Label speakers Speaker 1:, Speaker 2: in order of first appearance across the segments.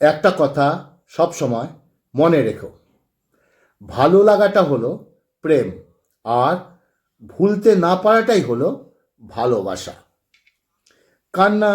Speaker 1: একটা কথা সব সময় মনে রেখো, ভালো লাগাটা হলো প্রেম, আর ভুলতে না পারাটাই হলো ভালোবাসা। কান্না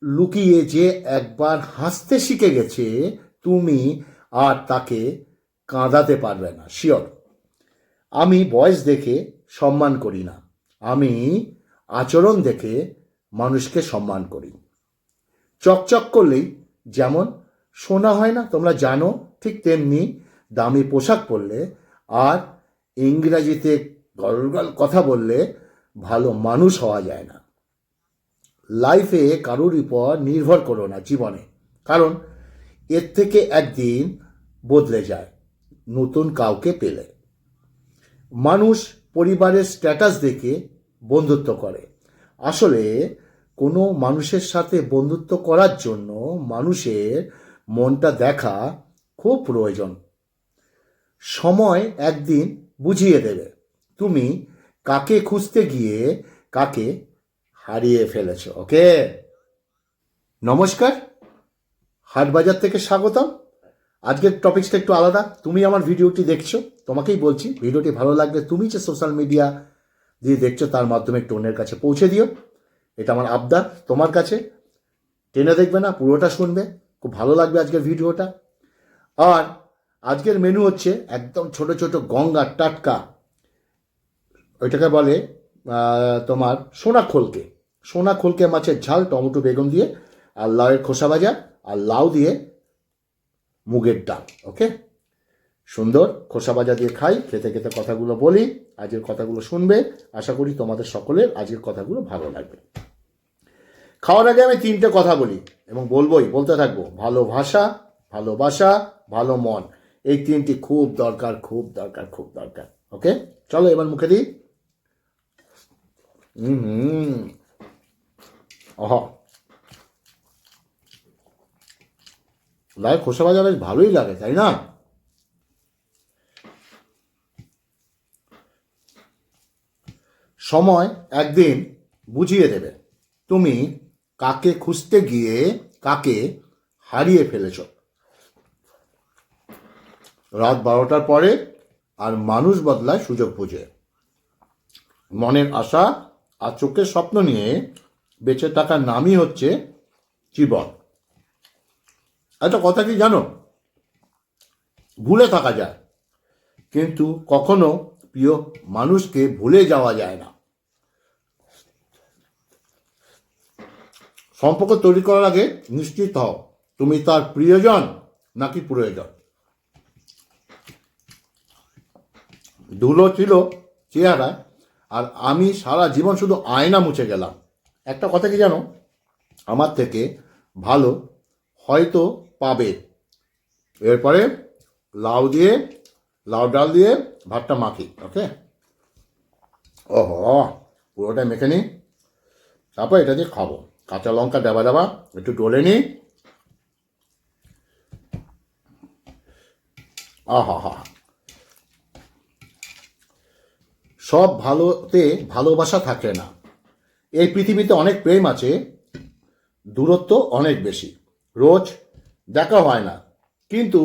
Speaker 1: লুকিয়ে যে একবার হাসতে শিখে গেছে, তুমি আর তাকে কাঁদাতে পারবে না, শিওর। আমি বয়স দেখে সম্মান করি না, আমি আচরণ দেখে মানুষকে সম্মান করি। চকচক করলেই যেমন সোনা হয় না, তোমরা জানো, ঠিক তেমনি দামি পোশাক পরলে আর ইংরাজিতে গলগল কথা বললে ভালো মানুষ হওয়া যায় না। লাইফে কারোর উপর নির্ভর করো না জীবনে, কারণ এর থেকে একদিন বদলে যায় নতুন কাউকে পেলে। মানুষ পরিবারের স্ট্যাটাস দেখে বন্ধুত্ব করে, আসলে কোনো মানুষের সাথে বন্ধুত্ব করার জন্য মানুষের মনটা দেখা খুব প্রয়োজন। সময় একদিন বুঝিয়ে দেবে তুমি কাকে খুঁজতে গিয়ে কাকে হারিয়ে ফেলেছ। ওকে, নমস্কার, হাটবাজার থেকে স্বাগতম। আজকের টপিকসটা একটু আলাদা। তুমি আমার ভিডিওটি দেখছো, তোমাকেই বলছি, ভিডিওটি ভালো লাগলে তুমি যে সোশ্যাল মিডিয়া দিয়ে দেখছো তার মাধ্যমে একটু অন্যের কাছে পৌঁছে দিও। এটা আমার আবদার তোমার কাছে। টেনে দেখবে না, পুরোটা শুনবে, খুব ভালো লাগবে আজকের ভিডিওটা। আর আজকের মেনু হচ্ছে একদম ছোট ছোট গঙ্গার টাটকা, ওইটাকে বলে তোমার সোনা খোলকে মাছের ঝাল, টমেটো বেগুন দিয়ে, আর লাউয়ের খোসা ভাজা, আর লাউ দিয়ে মুগের ডাল। ওকে, সুন্দর খোসা ভাজা দিয়ে খাই, খেতে খেতে কথাগুলো বলি, আজকের কথাগুলো শুনবে। আশা করি তোমাদের সকলের আজকের কথাগুলো ভালো লাগবে। খাওয়ার আগে আমি তিনটে কথা বলি এবং বলতে থাকবো। ভালোবাসা, ভালোবাসা, ভালো মন, এই তিনটি খুব দরকার, খুব দরকার, খুব দরকার। ওকে, চলো এবার মুখে দিই। লাউ খোসা ভাজা বেশ ভালোই লাগে, তাই না? সময় একদিন বুঝিয়ে দেবে তুমি কাকে খুঁজতে গিয়ে কাকে হারিয়ে ফেলেছ। রাত 12টার পরে আর মানুষ বদলায় সুযোগ বুঝে। মনের আশা আর চোখের স্বপ্ন নিয়ে বেঁচে থাকার নামই হচ্ছে জীবন। একটা কথা কি জানো, ভুলে থাকা যায়, কিন্তু কখনো প্রিয় মানুষকে ভুলে যাওয়া যায় না। সম্পর্ক তৈরি করার আগে নিশ্চিত হও তুমি তার প্রিয়জন নাকি প্রয়োজন। ধুলো ছিল চেহারায়, আর আমি সারা জীবন শুধু আয়না মুছে গেলাম। একটা কথা কি জানো, আমার থেকে ভালো হয়তো পাবে। এরপরে লাউ ডাল দিয়ে ভাতটা মাখি। ওকে, ওহো, পুরোটা মেখে নিই, তারপর এটা দিয়ে খাবো। কাঁচা লঙ্কা দেবা দেবা একটু ডলে নিই। আহা হা, সব ভালোতে ভালোবাসা থাকে না। এই পৃথিবীতে অনেক প্রেম আছে, দূরত্ব অনেক বেশি, রোজ দেখা হয় না, কিন্তু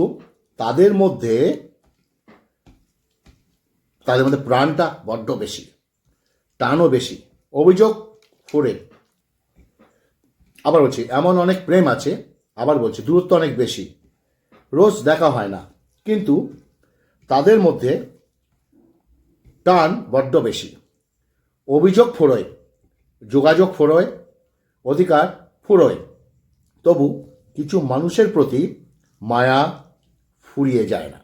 Speaker 1: তাদের মধ্যে প্রাণটা বড্ড বেশি, টানও বেশি, অভিযোগ করে। আবার বলছি, এমন অনেক প্রেম আছে, আবার বলছি দূরত্ব অনেক বেশি, রোজ দেখা হয় না, কিন্তু তাদের মধ্যে টান বড্ড বেশি, অভিযোগ ফোড়োয়, যোগাযোগ ফোড়োয়, অধিকার ফুরোয়। তবু কিছু মানুষের প্রতি মায়া ফুরিয়ে যায় না।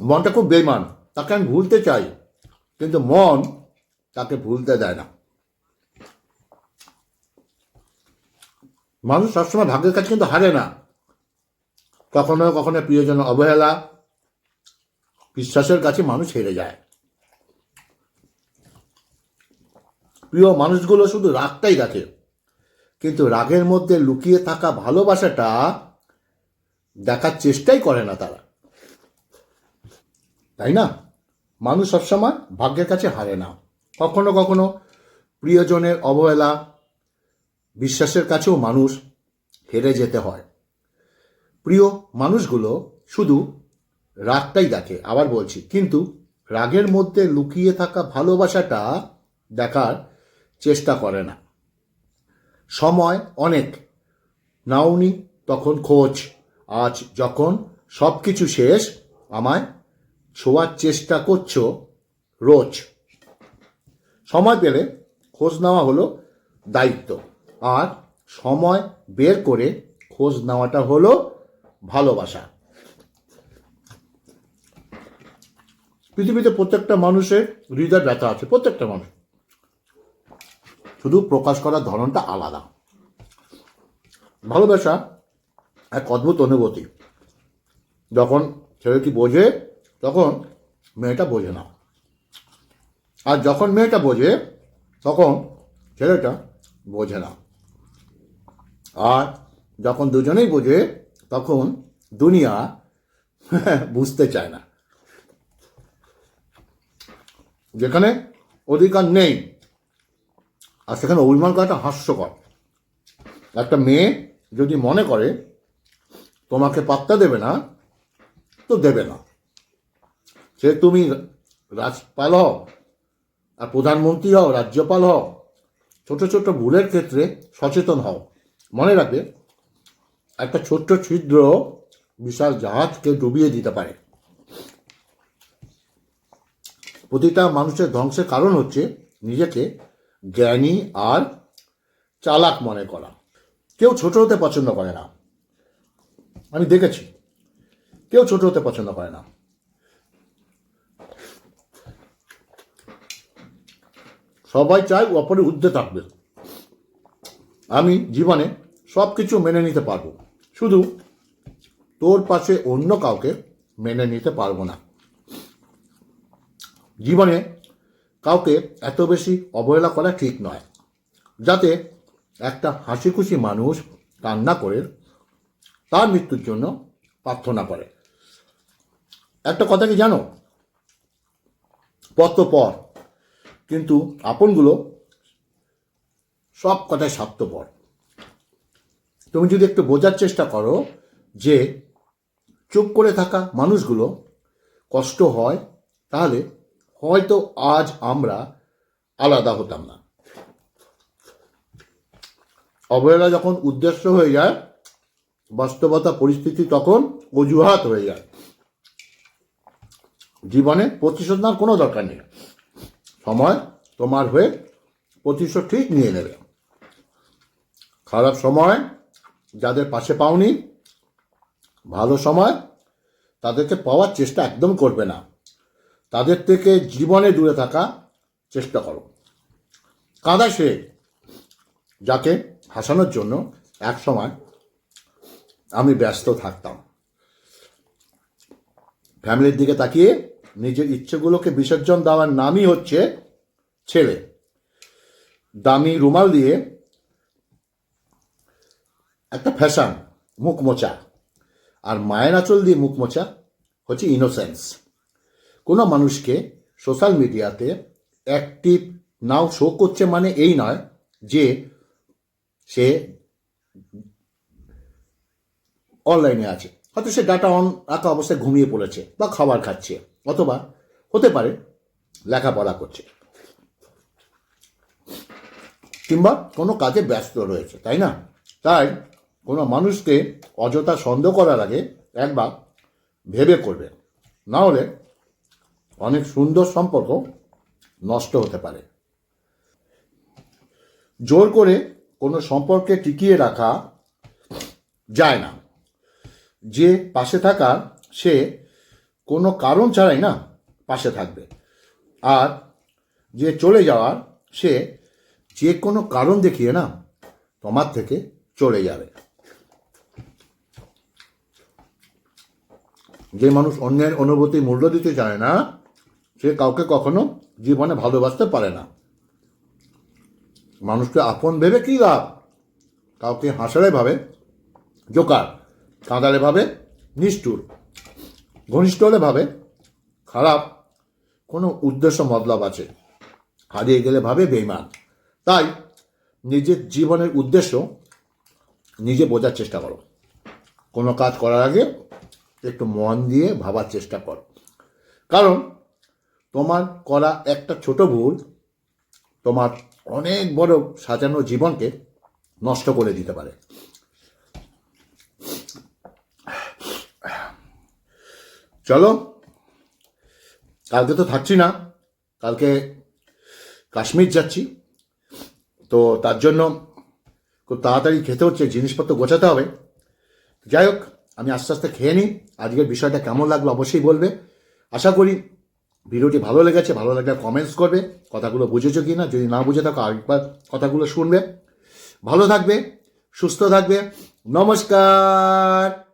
Speaker 1: মনটা খুব বেইমান, তাকে আমি ভুলতে চাই, কিন্তু মন তাকে ভুলতে দেয় না। মানুষ সবসময় ভাগ্যের কাছে কিন্তু হারে না, কখনো কখনো প্রিয়জন অবহেলা, বিশ্বাসের কাছে মানুষ হেরে যায়। প্রিয় মানুষগুলো শুধু রাগটাই রাখে, কিন্তু রাগের মধ্যে লুকিয়ে থাকা ভালোবাসাটা দেখার চেষ্টাই করে না তারা, তাই না? মানুষ সবসময় ভাগ্যের কাছে হারে না, কখনো কখনো প্রিয়জনের অবহেলা, বিশ্বাসের কাছেও মানুষ হেরে যেতে হয়। প্রিয় মানুষগুলো শুধু রাগটাই দেখে, আবার বলছি, কিন্তু রাগের মধ্যে লুকিয়ে থাকা ভালোবাসাটা দেখার চেষ্টা করে না। সময় অনেক নাওনি তখন খোঁজ, আজ যখন সব কিছু শেষ আমায় ছোঁয়ার চেষ্টা করছো রোজ। সময় পেলে খোঁজ নেওয়া হলো দায়িত্ব, আর সময় বের করে খোঁজ নেওয়াটা হলো ভালোবাসা। পৃথিবীতে প্রত্যেকটা মানুষের হৃদয় ব্যথা আছে, প্রত্যেকটা মানুষ, শুধু প্রকাশ করার ধরনটা আলাদা। ভালোবাসা এক অদ্ভুত অনুভূতি। যখন ছেলেটি বোঝে তখন মেয়েটা বোঝে না, আর যখন মেয়েটা বোঝে তখন ছেলেটা বোঝে না, আর যখন দুজনেই বোঝে তখন দুনিয়া বুঝতে চায় না। যেখানে অধিকার নেই আর সেখানে অভিমান করাটা হাস্যকর। একটা মেয়ে যদি মনে করে তোমাকে পাত্তা দেবে না তো দেবে না, সে তুমি রাজপাল হও আর প্রধানমন্ত্রী হও, রাজ্যপাল হও, ছোট ছোট ভুলের ক্ষেত্রে সচেতন হও। মনে রাখবে, একটা ছোট্ট ছিদ্র বিশাল জাহাজকে ডুবিয়ে দিতে পারে। প্রতিটা মানুষের ধ্বংসের কারণ হচ্ছে নিজেকে জ্ঞানী আর চালাক মনে করা। কেউ ছোট হতে পছন্দ করে না, আমি দেখেছি, কেউ ছোট হতে পছন্দ করে না। সবাই চায় অপরের ঊর্ধ্বে থাকবে। আমি জীবনে সব কিছু মেনে নিতে পারবো, শুধু তোর পাশে অন্য কাউকে মেনে নিতে পারবো না। জীবনে কাউকে এত বেশি অবহেলা করা ঠিক নয় যাতে একটা হাসি খুশি মানুষ কান্না করে তার মৃত্যুর জন্য প্রার্থনা করে। একটা কথা কি জানো, পথ তো পর, কিন্তু আপনগুলো সব কথায় স্বার্থপর। তুমি যদি একটু বোঝার চেষ্টা করো যে চুপ করে থাকা মানুষগুলো কষ্ট হয়, তাহলে হয়তো আজ আমরা আলাদা হতাম না। অবহেলা যখন উদ্দেশ্য হয়ে যায়, বাস্তবতা পরিস্থিতি তখন অজুহাত হয়ে যায়। জীবনে প্রতিশোধ নেওয়ার কোনো দরকার নেই, সময় তোমার হয়ে প্রতিশোধ ঠিক নিয়ে নেবে। খারাপ সময় যাদের পাশে পাওনি, ভালো সময় তাদেরকে পাওয়ার চেষ্টা একদম করবে না, তাদের থেকে জীবনে দূরে থাকা চেষ্টা করো। কাঁদা সে যাকে হাসানোর জন্য এক সময় আমি ব্যস্ত থাকতাম। ফ্যামিলির দিকে তাকিয়ে নিজের ইচ্ছেগুলোকে বিসর্জন দেওয়ার নামই হচ্ছে ছেলে। দামি রুমাল দিয়ে একটা ফ্যাশন, মুখ মোচা, আর মায়ের আঁচল দিয়ে মুখ মোচা হচ্ছে ইনোসেন্স। কোনো মানুষকে সোশ্যাল মিডিয়াতে অ্যাক্টিভ নাও শো করছে মানে এই নয় যে সে অনলাইনে আছে। হয়তো সে ডাটা অন রাখা অবস্থায় ঘুমিয়ে পড়েছে বা খাবার খাচ্ছে, অথবা হতে পারে লেখাপড়া করছে, কিংবা কোনো কাজে ব্যস্ত রয়েছে, তাই না? তাই কোনো মানুষকে অযথা সন্দেহ করার আগে একবার ভেবে করবে, না হলে অনেক সুন্দর সম্পর্ক নষ্ট হতে পারে। জোর করে কোনো সম্পর্কে টিকিয়ে রাখা যায় না। যে পাশে থাকার সে কোনো কারণ ছাড়াই না পাশে থাকবে, আর যে চলে যাওয়ার সে যে কোনো কারণ দেখিয়ে না তোমার থেকে চলে যাবে। যে মানুষ অন্যের অনুভূতি মূল্য দিতে চায় না, সে কাউকে কখনো জীবনে ভালোবাসতে পারে না। মানুষকে আপন ভেবে কী লাভ? কাউকে হাসালে ভাবে জোকার, কাঁদালে ভাবে নিষ্ঠুর, ঘনিষ্ঠ হলে ভাবে খারাপ, কোনো উদ্দেশ্য মতলব আছে, হারিয়ে গেলে ভাবে বেইমান। তাই নিজের জীবনের উদ্দেশ্য নিজে বোঝার চেষ্টা করো। কোনো কাজ করার আগে একটু মন দিয়ে ভাবার চেষ্টা করো, কারণ তোমার করা একটা ছোট ভুল তোমার অনেক বড় সাজানো জীবনকে নষ্ট করে দিতে পারে। চলো, কালকে তো থাকছি না, কালকে কাশ্মীর যাচ্ছি, তো তার জন্য খুব তাড়াতাড়ি খেতে হচ্ছে, জিনিসপত্র গোছাতে হবে। যাই হোক, আমি আস্তে আস্তে খেয়ে নিই। আজকের বিষয়টা কেমন লাগলো অবশ্যই বলবে। আশা করি ভিডিওটি ভালো লেগেছে। ভালো লাগলে কমেন্টস করবে, কথাগুলো বুঝেছো কি না। যদি না বুঝে থাকো আরেকবার কথাগুলো শুনবে। ভালো থাকবে, সুস্থ থাকবে। নমস্কার।